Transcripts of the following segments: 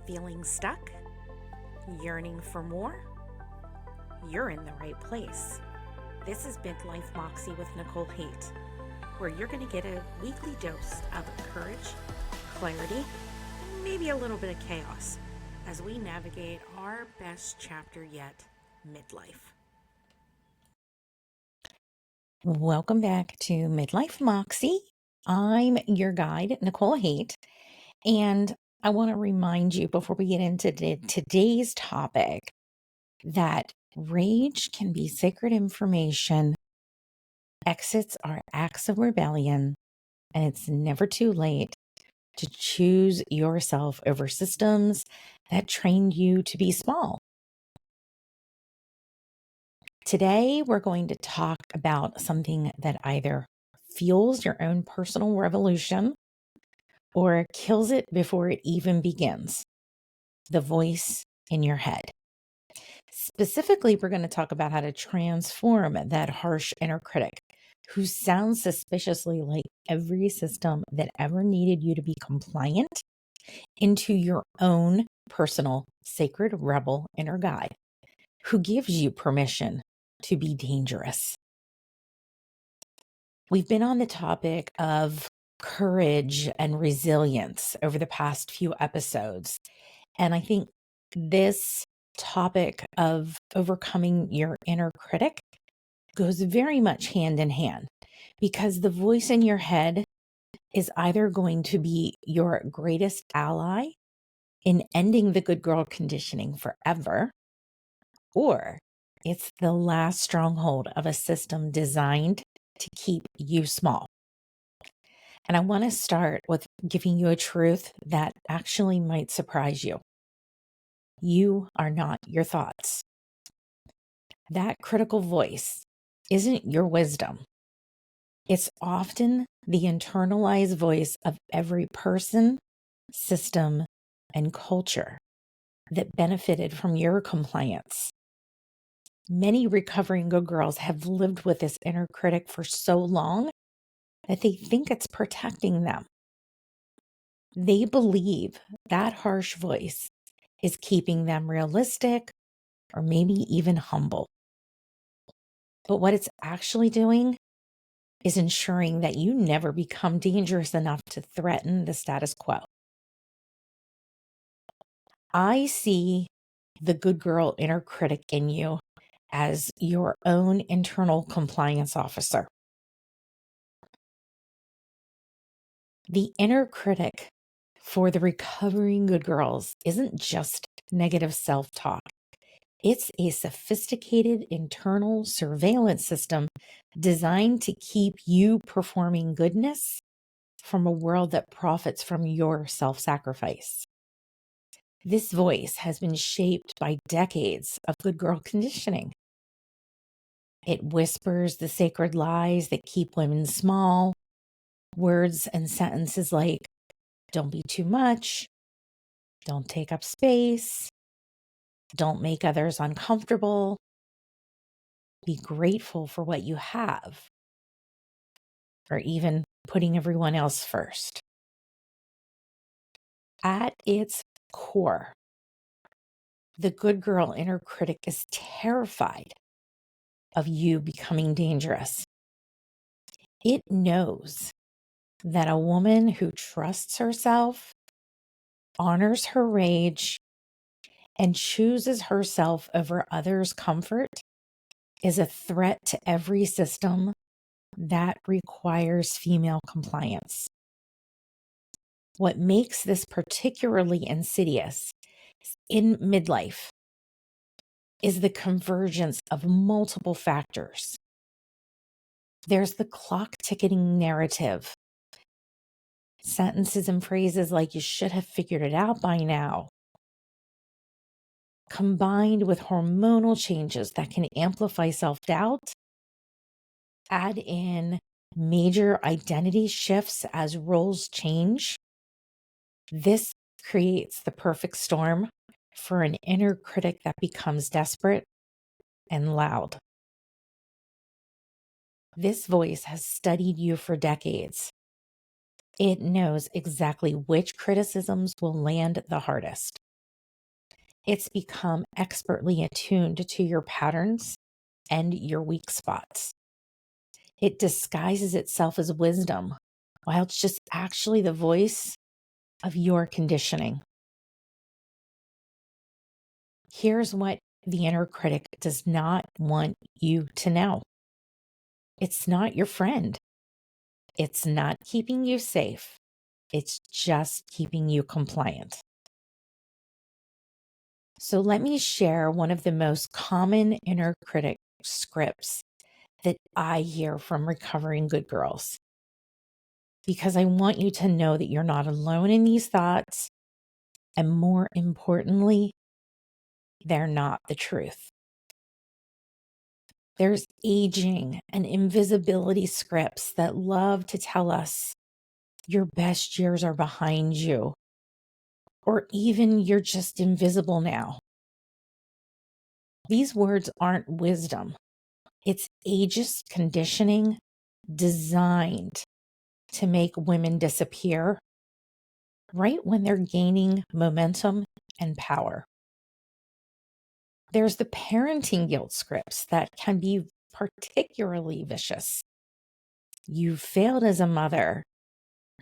Feeling stuck? Yearning for more? You're in the right place. This is Midlife Moxie with Nicole, where you're going to get a weekly dose of courage, clarity, and maybe a little bit of chaos as we navigate our best chapter yet, midlife. Welcome back to Midlife Moxie. I'm your guide, Nicole, and I want to remind you before we get into today's topic that rage can be sacred information, exits are acts of rebellion, and it's never too late to choose yourself over systems that trained you to be small. Today, we're going to talk about something that either fuels your own personal revolution or kills it before it even begins: the voice in your head. Specifically, we're going to talk about how to transform that harsh inner critic who sounds suspiciously like every system that ever needed you to be compliant into your own personal sacred rebel inner guide who gives you permission to be dangerous. We've been on the topic of courage and resilience over the past few episodes. And I think this topic of overcoming your inner critic goes very much hand in hand, because the voice in your head is either going to be your greatest ally in ending the good girl conditioning forever, or it's the last stronghold of a system designed to keep you small. And I want to start with giving you a truth that actually might surprise you. You are not your thoughts. That critical voice isn't your wisdom. It's often the internalized voice of every person, system, and culture that benefited from your compliance. Many recovering good girls have lived with this inner critic for so long that they think it's protecting them. They believe that harsh voice is keeping them realistic or maybe even humble. But what it's actually doing is ensuring that you never become dangerous enough to threaten the status quo. I see the good girl inner critic in you as your own internal compliance officer. The inner critic for the recovering good girls isn't just negative self-talk. It's a sophisticated internal surveillance system designed to keep you performing goodness from a world that profits from your self-sacrifice. This voice has been shaped by decades of good girl conditioning. It whispers the sacred lies that keep women small, words and sentences like, "Don't be too much," "Don't take up space," "Don't make others uncomfortable," "Be grateful for what you have," or even putting everyone else first. At its core, the good girl inner critic is terrified of you becoming dangerous. It knows that a woman who trusts herself, honors her rage, and chooses herself over others' comfort is a threat to every system that requires female compliance. What makes this particularly insidious in midlife is the convergence of multiple factors. There's the clock ticking narrative. Sentences and phrases like "you should have figured it out by now," combined with hormonal changes that can amplify self-doubt, add in major identity shifts as roles change. This creates the perfect storm for an inner critic that becomes desperate and loud. This voice has studied you for decades. It knows exactly which criticisms will land the hardest. It's become expertly attuned to your patterns and your weak spots. It disguises itself as wisdom, while it's just actually the voice of your conditioning. Here's what the inner critic does not want you to know. It's not your friend. It's not keeping you safe. It's just keeping you compliant. So let me share one of the most common inner critic scripts that I hear from recovering good girls, because I want you to know that you're not alone in these thoughts. And more importantly, they're not the truth. There's aging and invisibility scripts that love to tell us your best years are behind you, or even you're just invisible now. These words aren't wisdom. It's ageist conditioning designed to make women disappear right when they're gaining momentum and power. There's the parenting guilt scripts that can be particularly vicious. You failed as a mother,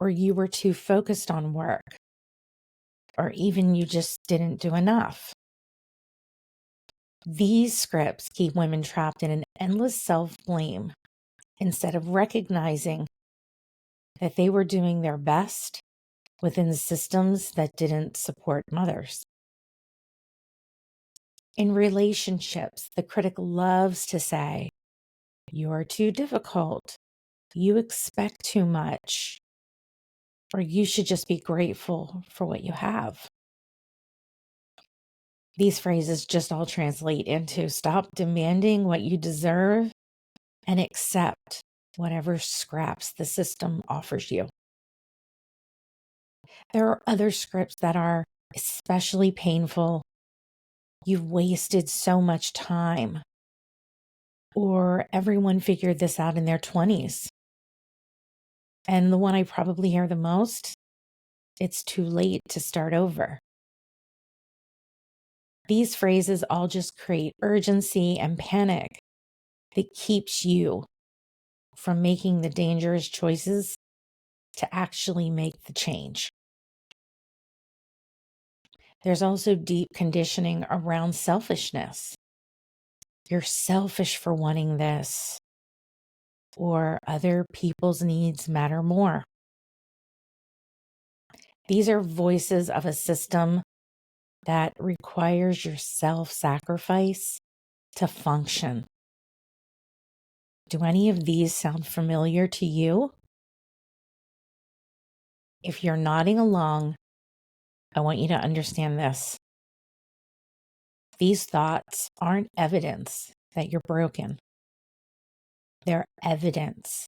or you were too focused on work, or even you just didn't do enough. These scripts keep women trapped in an endless self-blame instead of recognizing that they were doing their best within systems that didn't support mothers. In relationships, the critic loves to say, "You're too difficult, you expect too much, or you should just be grateful for what you have." These phrases just all translate into stop demanding what you deserve and accept whatever scraps the system offers you. There are other scripts that are especially painful. You've wasted so much time, or everyone figured this out in their 20s. And the one I probably hear the most, it's too late to start over. These phrases all just create urgency and panic that keeps you from making the dangerous choices to actually make the change. There's also deep conditioning around selfishness. You're selfish for wanting this, or other people's needs matter more. These are voices of a system that requires your self-sacrifice to function. Do any of these sound familiar to you? If you're nodding along, I want you to understand this. These thoughts aren't evidence that you're broken. They're evidence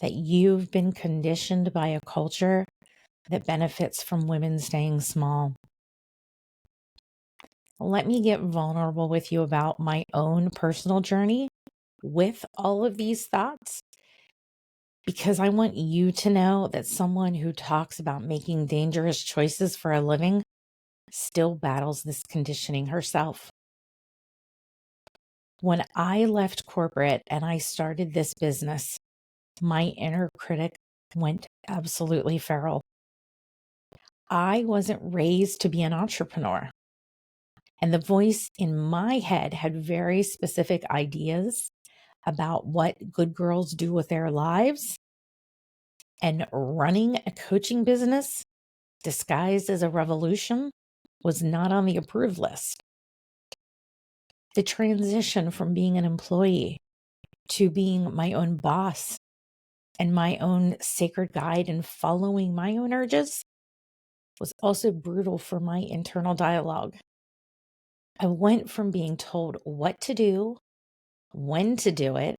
that you've been conditioned by a culture that benefits from women staying small. Let me get vulnerable with you about my own personal journey with all of these thoughts, because I want you to know that someone who talks about making dangerous choices for a living still battles this conditioning herself. When I left corporate and I started this business, my inner critic went absolutely feral. I wasn't raised to be an entrepreneur. And the voice in my head had very specific ideas about what good girls do with their lives. And running a coaching business disguised as a revolution was not on the approved list. The transition from being an employee to being my own boss and my own sacred guide and following my own urges was also brutal for my internal dialogue. I went from being told what to do, when to do it,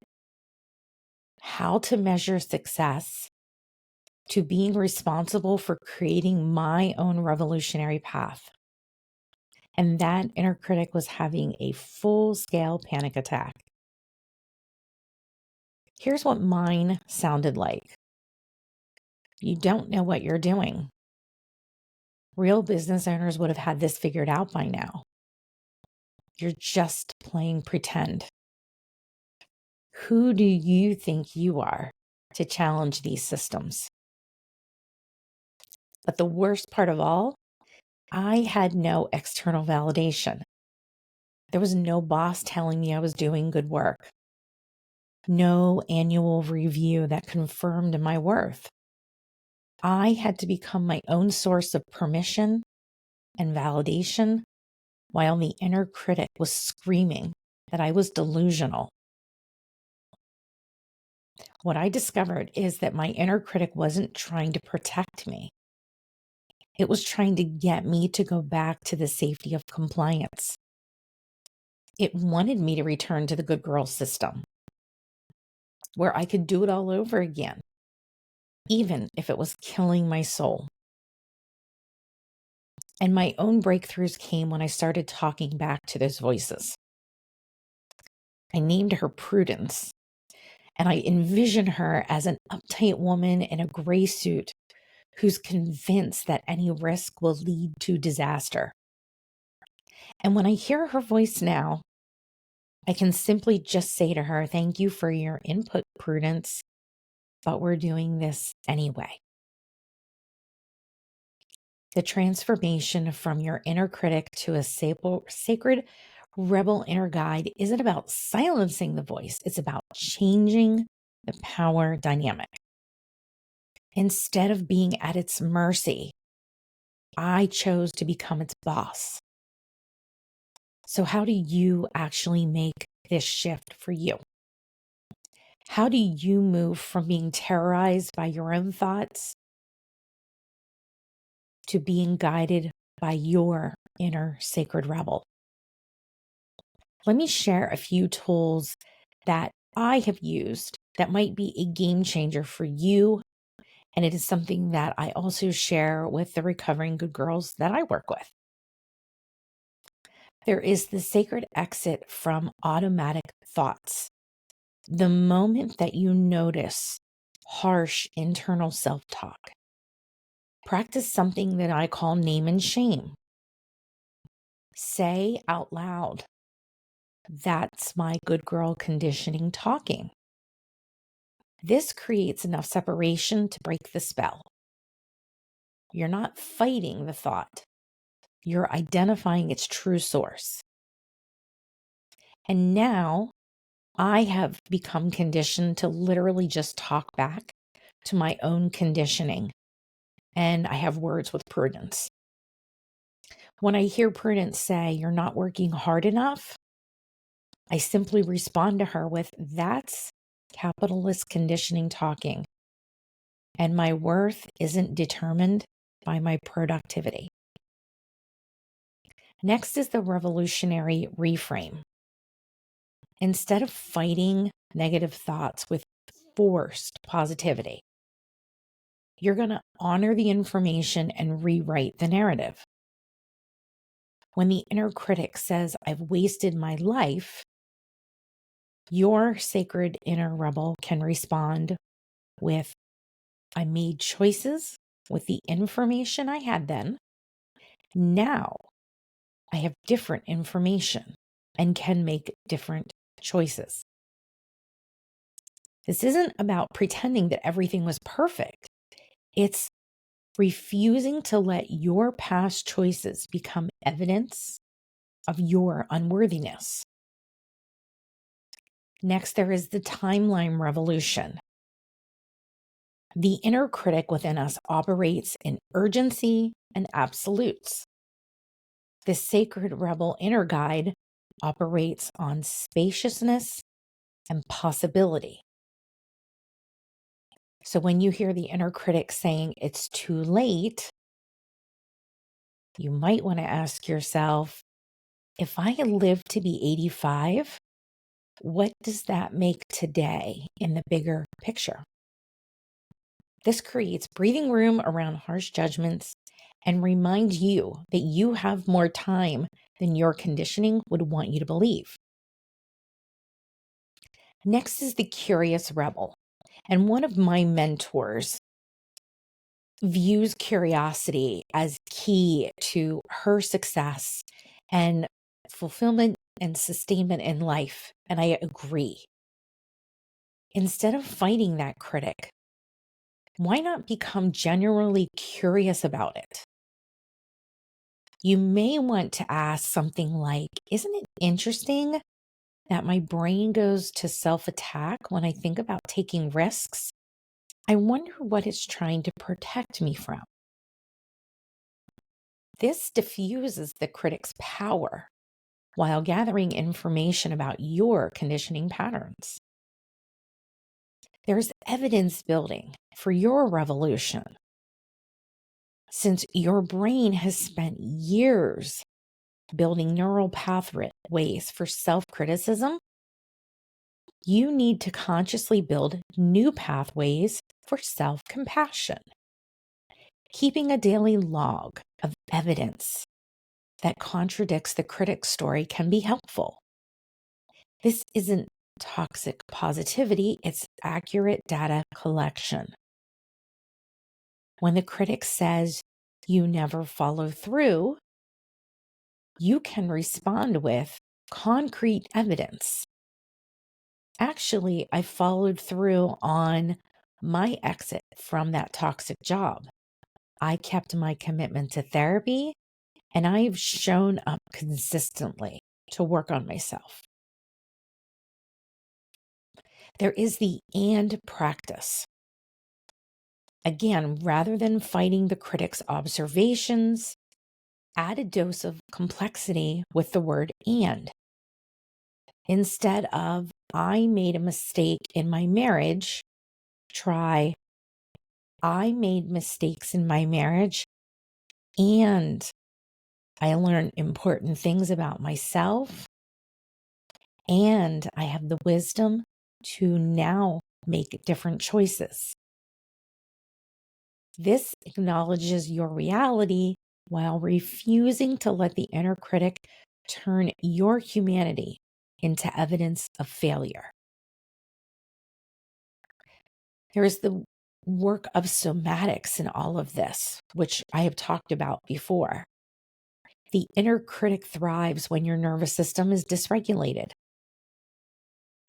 how to measure success, to being responsible for creating my own revolutionary path. And that inner critic was having a full-scale panic attack. Here's what mine sounded like. You don't know what you're doing. Real business owners would have had this figured out by now. You're just playing pretend. Who do you think you are to challenge these systems? But the worst part of all, I had no external validation. There was no boss telling me I was doing good work. No annual review that confirmed my worth. I had to become my own source of permission and validation while the inner critic was screaming that I was delusional. What I discovered is that my inner critic wasn't trying to protect me. It was trying to get me to go back to the safety of compliance. It wanted me to return to the good girl system, where I could do it all over again, even if it was killing my soul. And my own breakthroughs came when I started talking back to those voices. I named her Prudence, and I envision her as an uptight woman in a gray suit who's convinced that any risk will lead to disaster. And when I hear her voice now, I can simply just say to her, "Thank you for your input, Prudence, but we're doing this anyway." The transformation from your inner critic to a sacred rebel inner guide isn't about silencing the voice. It's about changing the power dynamic. Instead of being at its mercy, I chose to become its boss. So how do you actually make this shift for you? How do you move from being terrorized by your own thoughts to being guided by your inner sacred rebel? Let me share a few tools that I have used that might be a game changer for you. And it is something that I also share with the recovering good girls that I work with. There is the sacred exit from automatic thoughts. The moment that you notice harsh internal self-talk, practice something that I call name and shame. Say out loud, "That's my good girl conditioning talking." This creates enough separation to break the spell. You're not fighting the thought. You're identifying its true source. And now I have become conditioned to literally just talk back to my own conditioning. And I have words with Prudence. When I hear Prudence say, "You're not working hard enough," I simply respond to her with, "That's capitalist conditioning talking. And my worth isn't determined by my productivity." Next is the revolutionary reframe. Instead of fighting negative thoughts with forced positivity, you're going to honor the information and rewrite the narrative. When the inner critic says, "I've wasted my life," your sacred inner rebel can respond with, "I made choices with the information I had then. Now I have different information and can make different choices." This isn't about pretending that everything was perfect. It's refusing to let your past choices become evidence of your unworthiness. Next, there is the timeline revolution. The inner critic within us operates in urgency and absolutes. The sacred rebel inner guide operates on spaciousness and possibility. So when you hear the inner critic saying it's too late, you might want to ask yourself, if I live to be 85, what does that make today in the bigger picture? This creates breathing room around harsh judgments and reminds you that you have more time than your conditioning would want you to believe. Next is the curious rebel. And one of my mentors views curiosity as key to her success and fulfillment and sustainment in life, and I agree. Instead of fighting that critic, why not become genuinely curious about it? You may want to ask something like, isn't it interesting that my brain goes to self-attack when I think about taking risks? I wonder what it's trying to protect me from. This diffuses the critic's power while gathering information about your conditioning patterns. There's evidence building for your revolution. Since your brain has spent years building neural pathways for self-criticism, you need to consciously build new pathways for self-compassion. Keeping a daily log of evidence that contradicts the critic's story can be helpful. This isn't toxic positivity, it's accurate data collection. When the critic says you never follow through, you can respond with concrete evidence. Actually, I followed through on my exit from that toxic job. I kept my commitment to therapy, and I've shown up consistently to work on myself. There is the and practice. Again, rather than fighting the critic's observations, add a dose of complexity with the word and. Instead of, I made a mistake in my marriage, try, I made mistakes in my marriage and I learned important things about myself and I have the wisdom to now make different choices. This acknowledges your reality while refusing to let the inner critic turn your humanity into evidence of failure. There is the work of somatics in all of this, which I have talked about before. The inner critic thrives when your nervous system is dysregulated.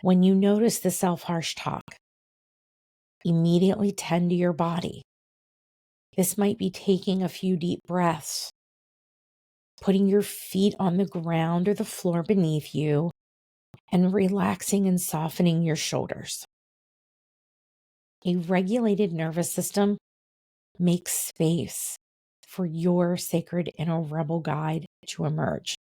When you notice the self-harsh talk, immediately tend to your body. This might be taking a few deep breaths, putting your feet on the ground or the floor beneath you, and relaxing and softening your shoulders. A regulated nervous system makes space for your sacred inner rebel guide to emerge.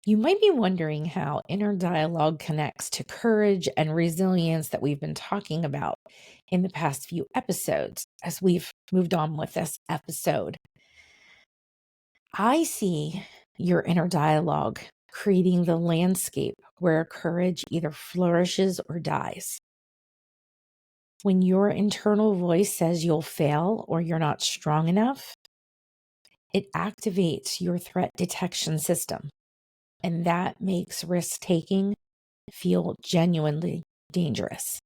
You might be wondering how inner dialogue connects to courage and resilience that we've been talking about in the past few episodes as we've moved on with this episode. I see your inner dialogue creating the landscape where courage either flourishes or dies. When your internal voice says you'll fail or you're not strong enough, it activates your threat detection system, and that makes risk-taking feel genuinely dangerous.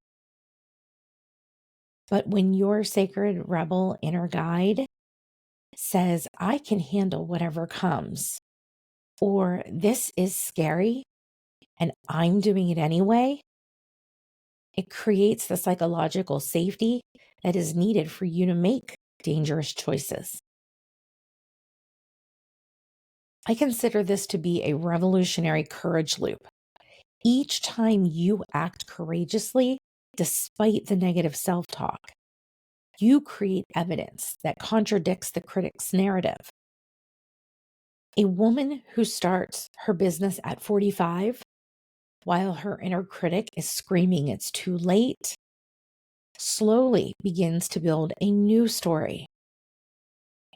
But when your sacred rebel inner guide says, I can handle whatever comes, or this is scary and I'm doing it anyway, it creates the psychological safety that is needed for you to make dangerous choices. I consider this to be a revolutionary courage loop. Each time you act courageously, despite the negative self-talk, you create evidence that contradicts the critic's narrative. A woman who starts her business at 45, while her inner critic is screaming it's too late, slowly begins to build a new story.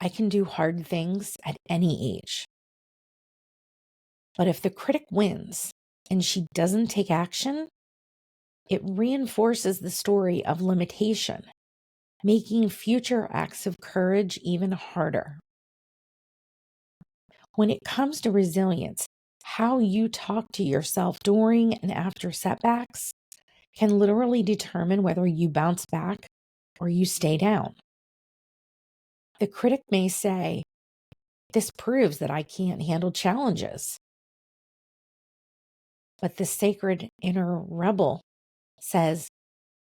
I can do hard things at any age. But if the critic wins and she doesn't take action, it reinforces the story of limitation, making future acts of courage even harder. When it comes to resilience, how you talk to yourself during and after setbacks can literally determine whether you bounce back or you stay down. The critic may say, This proves that I can't handle challenges. But the sacred inner rebel says,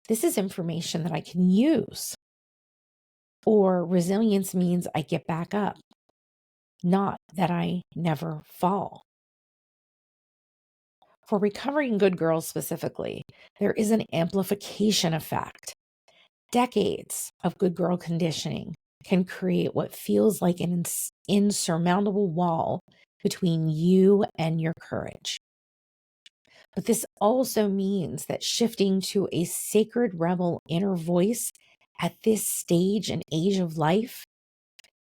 this is information that I can use. Or resilience means I get back up, not that I never fall. For recovering good girls specifically, there is an amplification effect. Decades of good girl conditioning can create what feels like an insurmountable wall between you and your courage. But this also means that shifting to a sacred rebel inner voice at this stage and age of life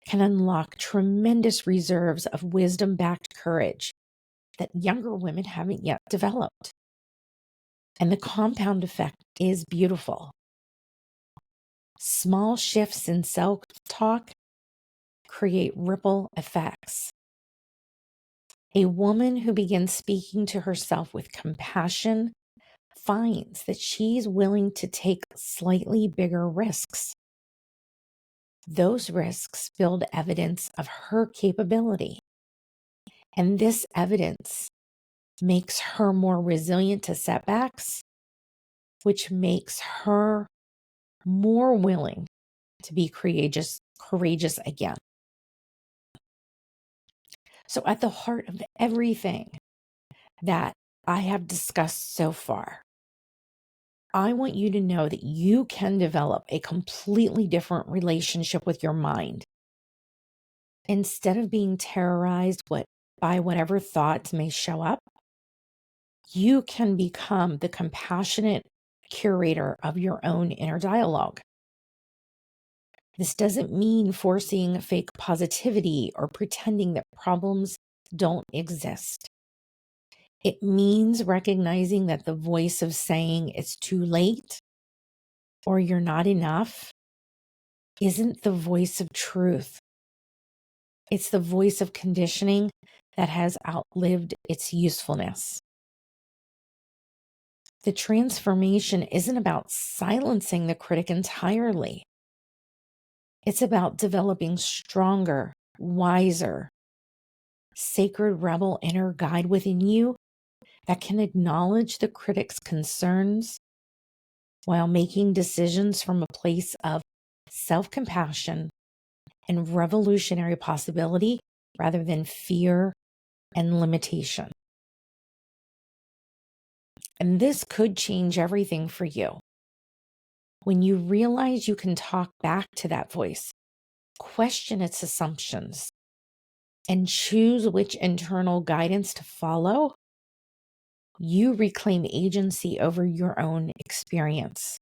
can unlock tremendous reserves of wisdom-backed courage that younger women haven't yet developed. And the compound effect is beautiful. Small shifts in self-talk create ripple effects. A woman who begins speaking to herself with compassion finds that she's willing to take slightly bigger risks. Those risks build evidence of her capability. And this evidence makes her more resilient to setbacks, which makes her more willing to be courageous again. So at the heart of everything that I have discussed so far, I want you to know that you can develop a completely different relationship with your mind. Instead of being terrorized by whatever thoughts may show up, you can become the compassionate curator of your own inner dialogue. This doesn't mean forcing fake positivity or pretending that problems don't exist. It means recognizing that the voice of saying it's too late or you're not enough isn't the voice of truth. It's the voice of conditioning that has outlived its usefulness. The transformation isn't about silencing the critic entirely. It's about developing stronger, wiser, sacred rebel inner guide within you that can acknowledge the critic's concerns while making decisions from a place of self-compassion and revolutionary possibility rather than fear and limitation. And this could change everything for you. When you realize you can talk back to that voice, question its assumptions, and choose which internal guidance to follow, you reclaim agency over your own experience.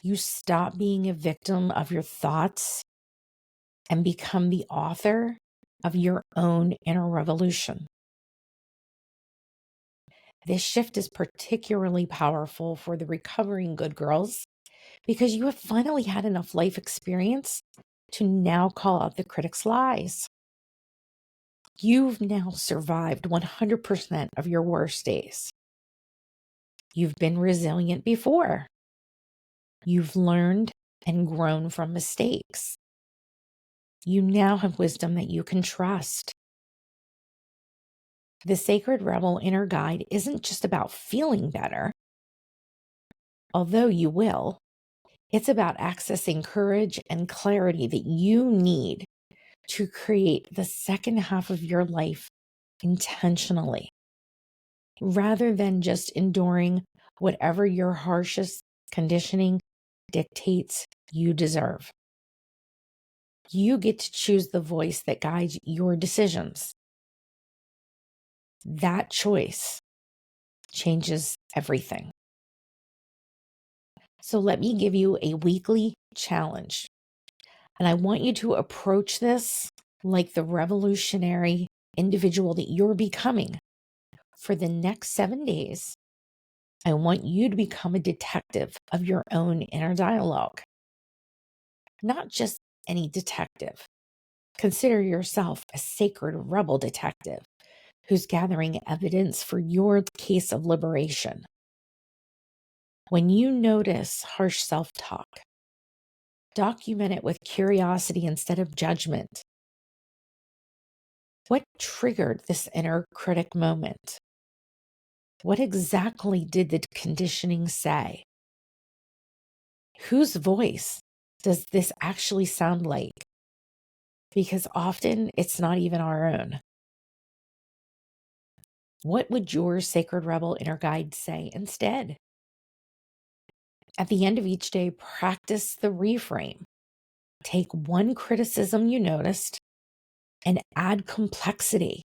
You stop being a victim of your thoughts and become the author of your own inner revolution. This shift is particularly powerful for the recovering good girls because you have finally had enough life experience to now call out the critic's lies. You've now survived 100% of your worst days. You've been resilient before. You've learned and grown from mistakes. You now have wisdom that you can trust. The Sacred Rebel Inner Guide isn't just about feeling better, although you will. It's about accessing courage and clarity that you need to create the second half of your life intentionally, rather than just enduring whatever your harshest conditioning dictates you deserve. You get to choose the voice that guides your decisions. That choice changes everything. So let me give you a weekly challenge. And I want you to approach this like the revolutionary individual that you're becoming. For the next 7 days, I want you to become a detective of your own inner dialogue. Not just any detective. Consider yourself a sacred rebel detective who's gathering evidence for your case of liberation. When you notice harsh self-talk, document it with curiosity instead of judgment. What triggered this inner critic moment? What exactly did the conditioning say? Whose voice does this actually sound like? Because often it's not even our own. What would your sacred rebel inner guide say instead? At the end of each day, practice the reframe. Take one criticism you noticed and add complexity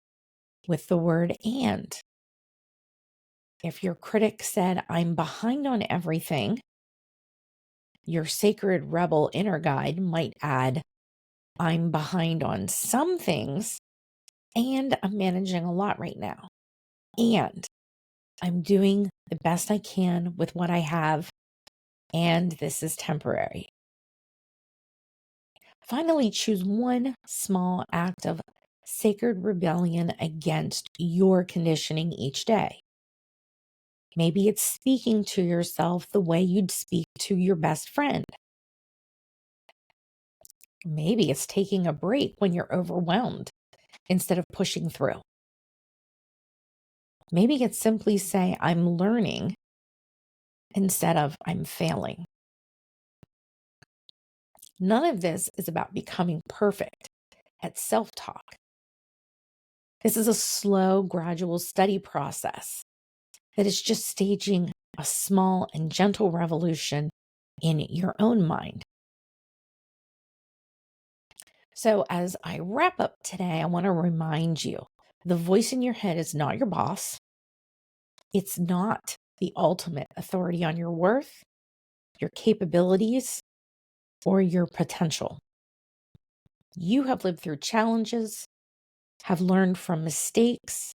with the word and. If your critic said, I'm behind on everything, your sacred rebel inner guide might add, I'm behind on some things and I'm managing a lot right now. And I'm doing the best I can with what I have, and this is temporary. Finally, choose one small act of sacred rebellion against your conditioning each day. Maybe it's speaking to yourself the way you'd speak to your best friend. Maybe it's taking a break when you're overwhelmed instead of pushing through. Maybe it's simply say, I'm learning instead of I'm failing. None of this is about becoming perfect at self-talk. This is a slow, gradual study process that is just staging a small and gentle revolution in your own mind. So as I wrap up today, I want to remind you, the voice in your head is not your boss. It's not the ultimate authority on your worth, your capabilities, or your potential. You have lived through challenges, have learned from mistakes,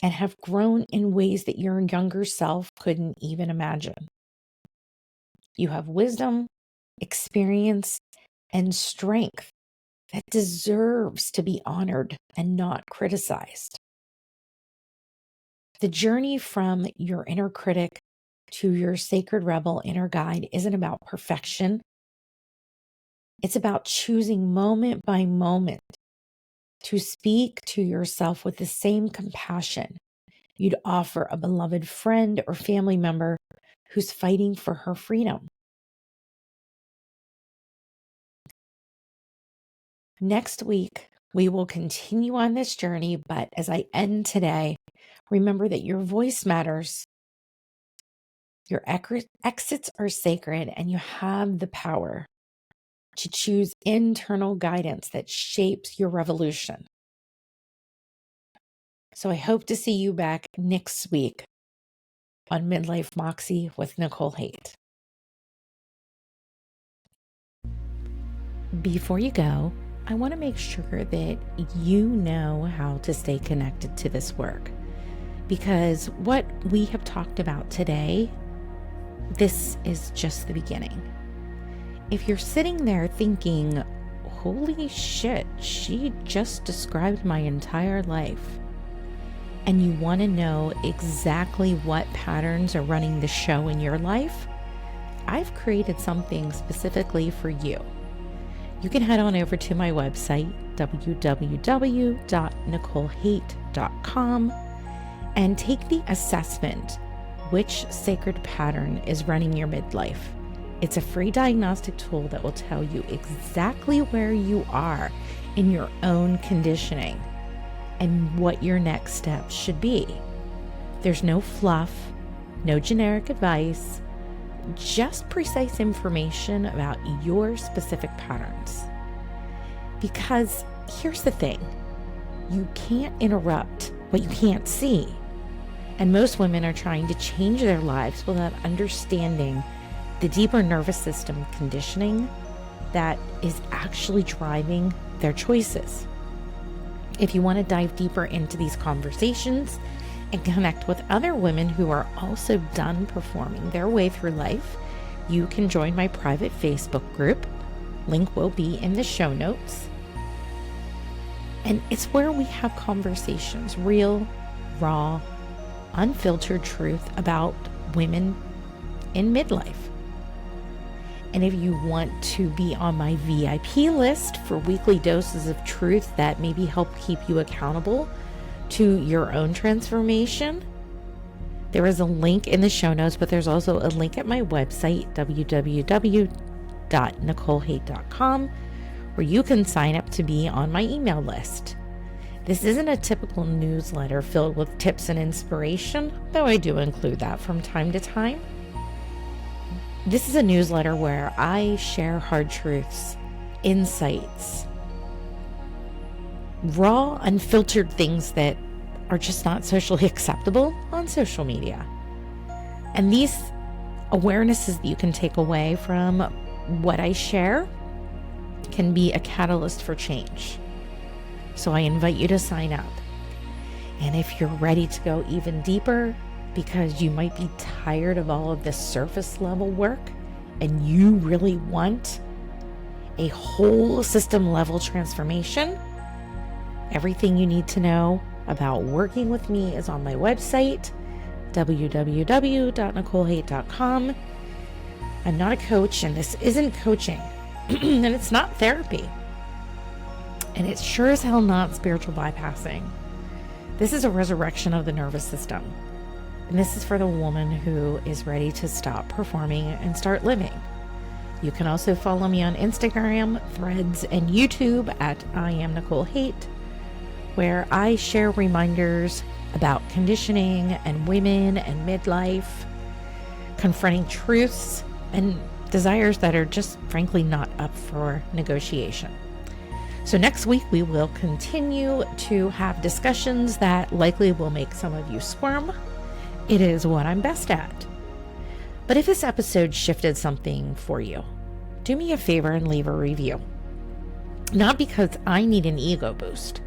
and have grown in ways that your younger self couldn't even imagine. You have wisdom, experience, and strength that deserves to be honored and not criticized. The journey from your inner critic to your sacred rebel inner guide isn't about perfection. It's about choosing moment by moment to speak to yourself with the same compassion you'd offer a beloved friend or family member who's fighting for her freedom. Next week, we will continue on this journey, but as I end today, remember that your voice matters. Your exits are sacred, and you have the power to choose internal guidance that shapes your revolution. So I hope to see you back next week on Midlife Moxie with Nicole Haight. Before you go, I want to make sure that you know how to stay connected to this work, because what we have talked about today, this is just the beginning. If you're sitting there thinking, holy shit, she just described my entire life, and you want to know exactly what patterns are running the show in your life, I've created something specifically for you. You can head on over to my website, www.nicolehaight.com, and take the assessment, which sacred pattern is running your midlife. It's a free diagnostic tool that will tell you exactly where you are in your own conditioning and what your next steps should be. There's no fluff, no generic advice, just precise information about your specific patterns. Because here's the thing, you can't interrupt what you can't see. And most women are trying to change their lives without understanding the deeper nervous system conditioning that is actually driving their choices. If you want to dive deeper into these conversations and connect with other women who are also done performing their way through life, you can join my private Facebook group. Link will be in the show notes. And it's where we have conversations, real, raw, unfiltered truth about women in midlife. And if you want to be on my VIP list for weekly doses of truth that maybe help keep you accountable to your own transformation, there is a link in the show notes, but there's also a link at my website, www.nicolehaight.com, where you can sign up to be on my email list. This isn't a typical newsletter filled with tips and inspiration, though I do include that from time to time. This is a newsletter where I share hard truths, insights, raw, unfiltered things that are just not socially acceptable on social media. And these awarenesses that you can take away from what I share can be a catalyst for change. So I invite you to sign up. And if you're ready to go even deeper, because you might be tired of all of this surface level work and you really want a whole system level transformation, everything you need to know about working with me is on my website, www.nicolehaight.com. I'm not a coach, and this isn't coaching, and it's not therapy, and it's sure as hell not spiritual bypassing. This is a resurrection of the nervous system. And this is for the woman who is ready to stop performing and start living. You can also follow me on Instagram, Threads, and YouTube at I am Nicole Haight, where I share reminders about conditioning and women and midlife, confronting truths and desires that are just frankly not up for negotiation. So next week we will continue to have discussions that likely will make some of you squirm. It is what I'm best at. But if this episode shifted something for you, do me a favor and leave a review. Not because I need an ego boost,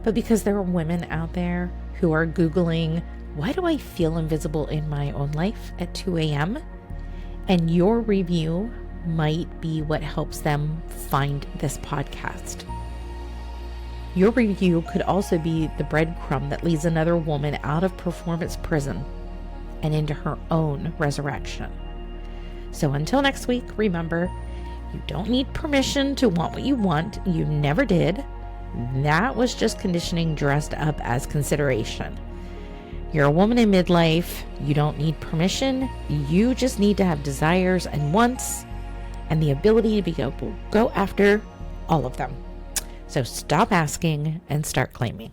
but because there are women out there who are Googling, why do I feel invisible in my own life at 2 a.m.? And your review might be what helps them find this podcast. Your review could also be the breadcrumb that leads another woman out of performance prison and into her own resurrection. So until next week, remember, you don't need permission to want what you want. You never did. That was just conditioning dressed up as consideration. You're a woman in midlife. You don't need permission. You just need to have desires and wants and the ability to go after all of them. So stop asking and start claiming.